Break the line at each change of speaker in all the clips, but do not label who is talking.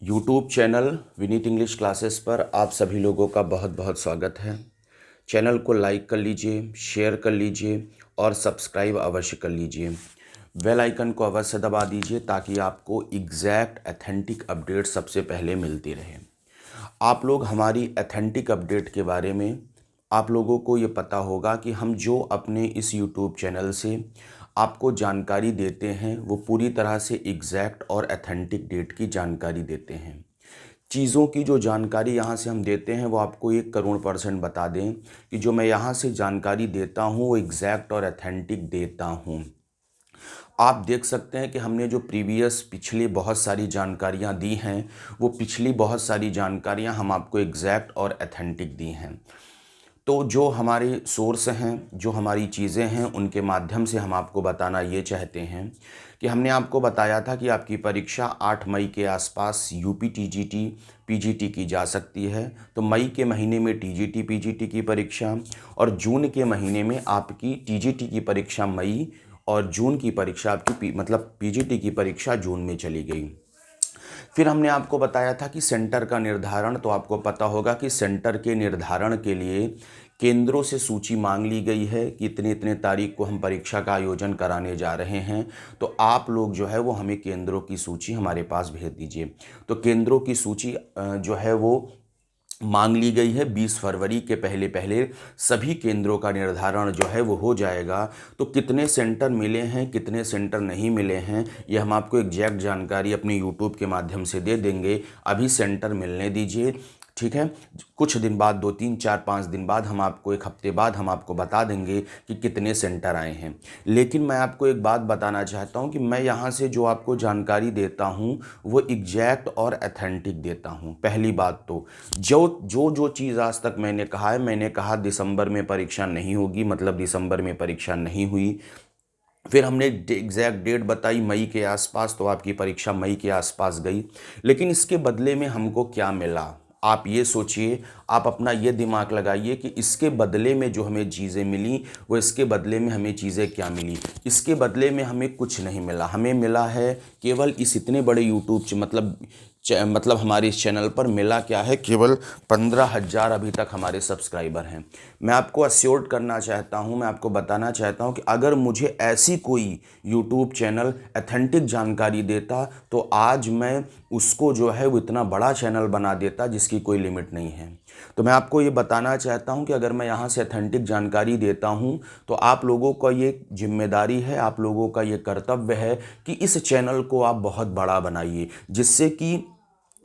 YouTube channel Vineet English classes पर आप सभी लोगों का बहुत बहुत स्वागत है। चैनल को लाइक कर लीजिए, शेयर कर लीजिए और सब्सक्राइब अवश्य कर लीजिए। बेल आइकन को अवश्य दबा दीजिए ताकि आपको एग्जैक्ट एथेंटिक अपडेट सबसे पहले मिलती रहे। आप लोग हमारी एथेंटिक अपडेट के बारे में आप लोगों को ये पता होगा कि हम जो अपने इस यूट्यूब चैनल से आपको जानकारी देते हैं वो पूरी तरह से एग्जैक्ट और एथेंटिक डेट की जानकारी देते हैं। चीज़ों की जो जानकारी यहाँ से हम देते हैं वो आपको 1 करोड़% बता दें कि जो मैं यहाँ से जानकारी देता हूँ वो एग्जैक्ट और एथेंटिक देता हूँ। आप देख सकते हैं कि हमने जो पिछली बहुत सारी जानकारियाँ दी हैं वो पिछली बहुत सारी जानकारियाँ हम आपको एग्जैक्ट और एथेंटिक दी हैं। तो जो हमारे सोर्स हैं, जो हमारी चीज़ें हैं, उनके माध्यम से हम आपको बताना ये चाहते हैं कि हमने आपको बताया था कि आपकी परीक्षा 8 मई के आसपास यूपी टीजीटी पीजीटी की जा सकती है। तो मई के महीने में टीजीटी पीजीटी की परीक्षा और जून के महीने में आपकी टीजीटी की परीक्षा मई और जून की परीक्षा आपकी मतलब पीजीटी की परीक्षा जून में चली गई। फिर हमने आपको बताया था कि सेंटर का निर्धारण, तो आपको पता होगा कि सेंटर के निर्धारण के लिए केंद्रों से सूची मांग ली गई है कि इतने इतने तारीख को हम परीक्षा का आयोजन कराने जा रहे हैं। तो आप लोग जो है वो हमें केंद्रों की सूची हमारे पास भेज दीजिए। तो केंद्रों की सूची जो है वो मांग ली गई है। 20 फरवरी के पहले पहले सभी केंद्रों का निर्धारण जो है वो हो जाएगा। तो कितने सेंटर मिले हैं, कितने सेंटर नहीं मिले हैं, ये हम आपको एग्जैक्ट जानकारी अपने यूट्यूब के माध्यम से दे देंगे। अभी सेंटर मिलने दीजिए, ठीक है। कुछ दिन बाद 2 3 4 5 दिन बाद हम आपको, 1 हफ्ते बाद हम आपको बता देंगे कि कितने सेंटर आए हैं। लेकिन मैं आपको एक बात बताना चाहता हूं कि मैं यहाँ से जो आपको जानकारी देता हूं वो एग्जैक्ट और एथेंटिक देता हूं। पहली बात तो जो चीज़ आज तक मैंने कहा है, मैंने कहा दिसंबर में परीक्षा नहीं होगी, मतलब दिसंबर में परीक्षा नहीं हुई। फिर हमने एग्जैक्ट डेट बताई मई के आसपास, तो आपकी परीक्षा मई के आसपास गई। लेकिन इसके बदले में हमको क्या मिला, आप ये सोचिए, आप अपना ये दिमाग लगाइए कि इसके बदले में जो हमें चीज़ें मिली वो इसके बदले में हमें चीज़ें क्या मिली। इसके बदले में हमें कुछ नहीं मिला। हमें मिला है केवल इस इतने बड़े यूट्यूब मतलब हमारे इस चैनल पर मिला क्या है, केवल 15,000 अभी तक हमारे सब्सक्राइबर हैं। मैं आपको अश्योर्ड करना चाहता हूं, मैं आपको बताना चाहता हूं कि अगर मुझे ऐसी कोई यूट्यूब चैनल एथेंटिक जानकारी देता तो आज मैं उसको जो है वो इतना बड़ा चैनल बना देता जिसकी कोई लिमिट नहीं है। तो मैं आपको ये बताना चाहता हूं कि अगर मैं यहाँ से एथेंटिक जानकारी देता हूं तो आप लोगों का ये जिम्मेदारी है, आप लोगों का ये कर्तव्य है कि इस चैनल को आप बहुत बड़ा बनाइए, जिससे कि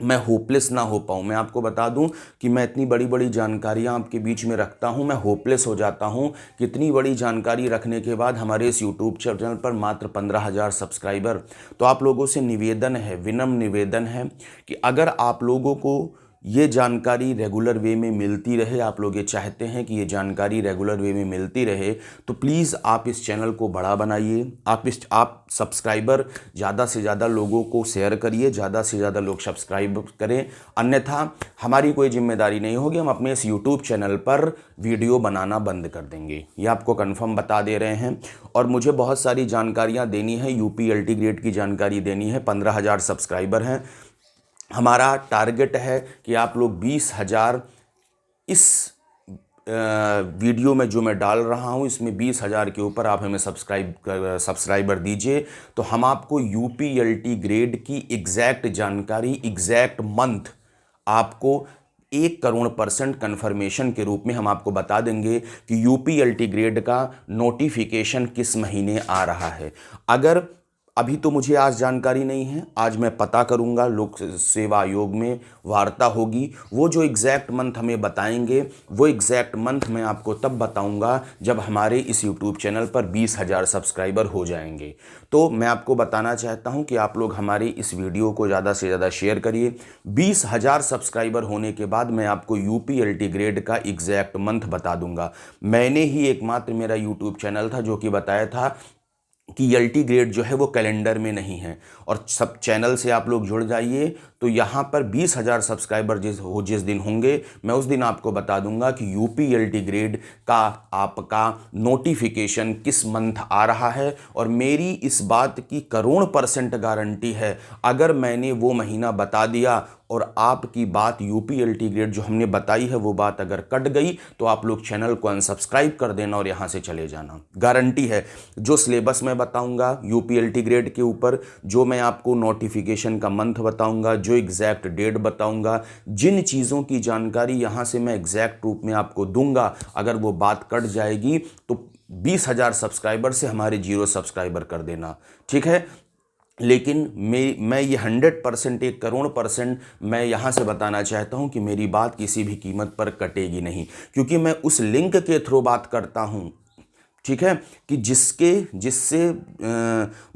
मैं होपलेस ना हो पाऊँ। मैं आपको बता दूं कि मैं इतनी बड़ी बड़ी जानकारियां आपके बीच में रखता हूं, मैं होपलेस हो जाता हूं। कितनी बड़ी जानकारी रखने के बाद हमारे इस यूट्यूब चैनल पर मात्र 15,000 सब्सक्राइबर। तो आप लोगों से निवेदन है, विनम्र निवेदन है कि अगर आप लोगों को ये जानकारी रेगुलर वे में मिलती रहे, आप लोग ये चाहते हैं कि ये जानकारी रेगुलर वे में मिलती रहे, तो प्लीज़ आप इस चैनल को बड़ा बनाइए। आप सब्सक्राइबर ज़्यादा से ज़्यादा लोगों को शेयर करिए, ज़्यादा से ज़्यादा लोग सब्सक्राइब करें। अन्यथा हमारी कोई जिम्मेदारी नहीं होगी, हम अपने इस यूट्यूब चैनल पर वीडियो बनाना बंद कर देंगे, ये आपको कन्फर्म बता दे रहे हैं। और मुझे बहुत सारी जानकारियाँ देनी है, यूपी ग्रेड की जानकारी देनी है। 15,000 सब्सक्राइबर हैं। हमारा टारगेट है कि आप लोग 20,000 इस वीडियो में जो मैं डाल रहा हूं इसमें 20,000 के ऊपर आप हमें सब्सक्राइबर दीजिए, तो हम आपको यूपी ग्रेड की एग्जैक्ट जानकारी, एग्जैक्ट मंथ आपको 1 करोड़% कन्फर्मेशन के रूप में हम आपको बता देंगे कि यूपी ग्रेड का नोटिफिकेशन किस महीने आ रहा है। अगर अभी तो मुझे आज जानकारी नहीं है, आज मैं पता करूंगा, लोक सेवा आयोग में वार्ता होगी, वो जो एग्जैक्ट मंथ हमें बताएंगे वो एग्जैक्ट मंथ मैं आपको तब बताऊंगा जब हमारे इस यूट्यूब चैनल पर 20,000 सब्सक्राइबर हो जाएंगे। तो मैं आपको बताना चाहता हूं कि आप लोग हमारी इस वीडियो को ज़्यादा से ज़्यादा शेयर करिए। 20,000 सब्सक्राइबर होने के बाद मैं आपको यूपी ग्रेड का एग्जैक्ट मंथ बता दूंगा। मैंने ही एकमात्र मेरा यूट्यूब चैनल था जो कि बताया था कि एलटी ग्रेड जो है वो कैलेंडर में नहीं है। और सब चैनल से आप लोग जुड़ जाइए, तो यहाँ पर 20,000 सब्सक्राइबर जिस दिन होंगे, मैं उस दिन आपको बता दूंगा कि यूपी एलटी ग्रेड का आपका नोटिफिकेशन किस मंथ आ रहा है। और मेरी इस बात की करोड़ % गारंटी है, अगर मैंने वो महीना बता दिया और आपकी बात यूपी एलटी ग्रेड जो हमने बताई है वो बात अगर कट गई, तो आप लोग चैनल को अनसब्सक्राइब कर देना और यहाँ से चले जाना। गारंटी है। जो सिलेबस मैं बताऊंगा यूपी एलटी ग्रेड के ऊपर, जो मैं आपको नोटिफिकेशन का मंथ बताऊंगा, जो एग्जैक्ट डेट बताऊंगा, जिन चीज़ों की जानकारी यहाँ से मैं एग्जैक्ट रूप में आपको दूंगा, अगर वो बात कट जाएगी तो 20,000 सब्सक्राइबर से हमारे 0 सब्सक्राइबर कर देना, ठीक है। लेकिन मैं ये 100%, 1 करोड़ % मैं यहाँ से बताना चाहता हूँ कि मेरी बात किसी भी कीमत पर कटेगी नहीं, क्योंकि मैं उस लिंक के थ्रू बात करता हूँ, ठीक है, कि जिससे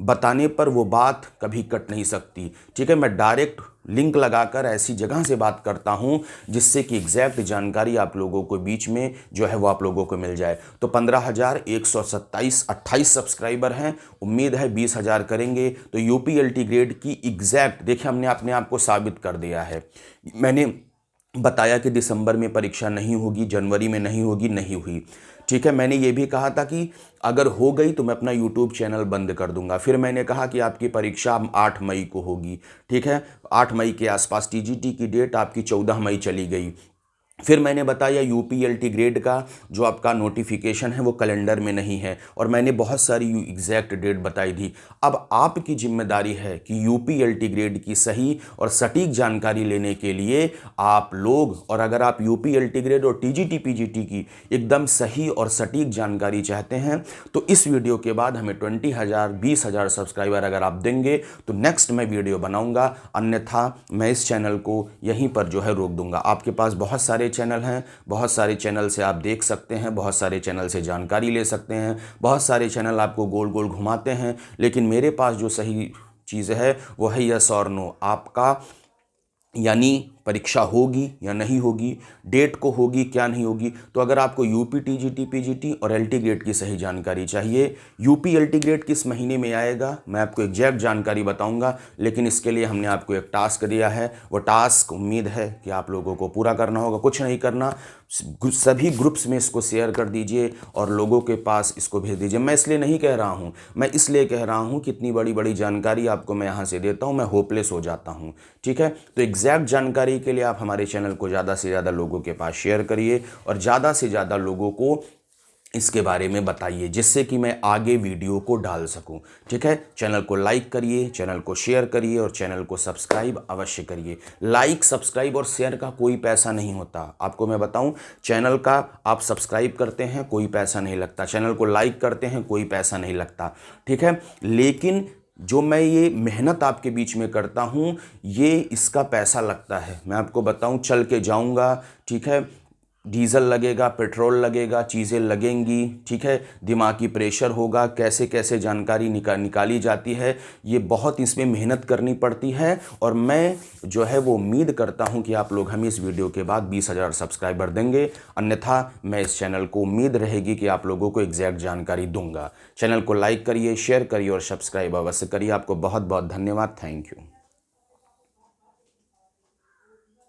बताने पर वो बात कभी कट नहीं सकती, ठीक है। मैं डायरेक्ट लिंक लगाकर ऐसी जगह से बात करता हूं जिससे कि एग्जैक्ट जानकारी आप लोगों को बीच में जो है वो आप लोगों को मिल जाए। तो 15,128 सब्सक्राइबर हैं, उम्मीद है 20,000 करेंगे तो यूपी एलटी ग्रेड की एग्जैक्ट, देखिए हमने अपने आप को साबित कर दिया है। मैंने बताया कि दिसंबर में परीक्षा नहीं होगी, जनवरी में नहीं होगी, नहीं हुई, ठीक है। मैंने ये भी कहा था कि अगर हो गई तो मैं अपना यूट्यूब चैनल बंद कर दूंगा। फिर मैंने कहा कि आपकी परीक्षा 8 मई को होगी, ठीक है। 8 मई के आसपास टीजीटी की डेट आपकी 14 मई चली गई। फिर मैंने बताया यूपी एलटी ग्रेड का जो आपका नोटिफिकेशन है वो कैलेंडर में नहीं है, और मैंने बहुत सारी एग्जैक्ट डेट बताई थी। अब आपकी जिम्मेदारी है कि यूपी एलटी ग्रेड की सही और सटीक जानकारी लेने के लिए आप लोग, और अगर आप यूपी एलटी ग्रेड और टीजीटी पीजीटी की एकदम सही और सटीक जानकारी चाहते हैं, तो इस वीडियो के बाद हमें 20,000 20,000 सब्सक्राइबर अगर आप देंगे तो नेक्स्ट मैं वीडियो बनाऊंगा, अन्यथा मैं इस चैनल को यहीं पर जो है रोक दूंगा। आपके पास बहुत सारे चैनल हैं, बहुत सारे चैनल से आप देख सकते हैं, बहुत सारे चैनल से जानकारी ले सकते हैं, बहुत सारे चैनल आपको गोल गोल घुमाते हैं, लेकिन मेरे पास जो सही चीज़ है वो है यस और नो। आपका यानी परीक्षा होगी या नहीं होगी, डेट को होगी क्या नहीं होगी। तो अगर आपको यूपी टीजीटी पीजीटी और एलटी ग्रेड की सही जानकारी चाहिए, यूपी एलटी ग्रेड किस महीने में आएगा मैं आपको एग्जैक्ट जानकारी बताऊंगा, लेकिन इसके लिए हमने आपको एक टास्क दिया है। वो टास्क उम्मीद है कि आप लोगों को पूरा करना होगा। कुछ नहीं करना, सभी ग्रुप्स में इसको शेयर कर दीजिए और लोगों के पास इसको भेज दीजिए। मैं इसलिए नहीं कह रहा हूँ, मैं इसलिए कह रहा हूँ कि इतनी बड़ी बड़ी जानकारी आपको मैं यहाँ से देता हूँ, मैं होपलेस हो जाता हूँ, ठीक है। तो एग्जैक्ट जानकारी के लिए आप हमारे चैनल को ज़्यादा से ज़्यादा लोगों के पास शेयर करिए और ज़्यादा से ज़्यादा लोगों को इसके बारे में बताइए, जिससे कि मैं आगे वीडियो को डाल सकूं, ठीक है। चैनल को लाइक करिए, चैनल को शेयर करिए और चैनल को सब्सक्राइब अवश्य करिए। लाइक, सब्सक्राइब और शेयर का कोई पैसा नहीं होता, आपको मैं बताऊं। चैनल का आप सब्सक्राइब करते हैं कोई पैसा नहीं लगता, चैनल को लाइक करते हैं कोई पैसा नहीं लगता, ठीक है। लेकिन जो मैं ये मेहनत आपके बीच में करता हूँ ये इसका पैसा लगता है। मैं आपको बताऊँ, चल के जाऊँगा, ठीक है, डीजल लगेगा, पेट्रोल लगेगा, चीज़ें लगेंगी, ठीक है, दिमागी प्रेशर होगा, कैसे कैसे जानकारी निकाली जाती है, ये बहुत इसमें मेहनत करनी पड़ती है। और मैं जो है वो उम्मीद करता हूं कि आप लोग हमें इस वीडियो के बाद 20,000 सब्सक्राइबर देंगे, अन्यथा मैं इस चैनल को उम्मीद रहेगी कि आप लोगों को एग्जैक्ट जानकारी दूंगा। चैनल को लाइक करिए, शेयर करिए और सब्सक्राइब अवश्य करिए। आपको बहुत बहुत धन्यवाद, थैंक यू।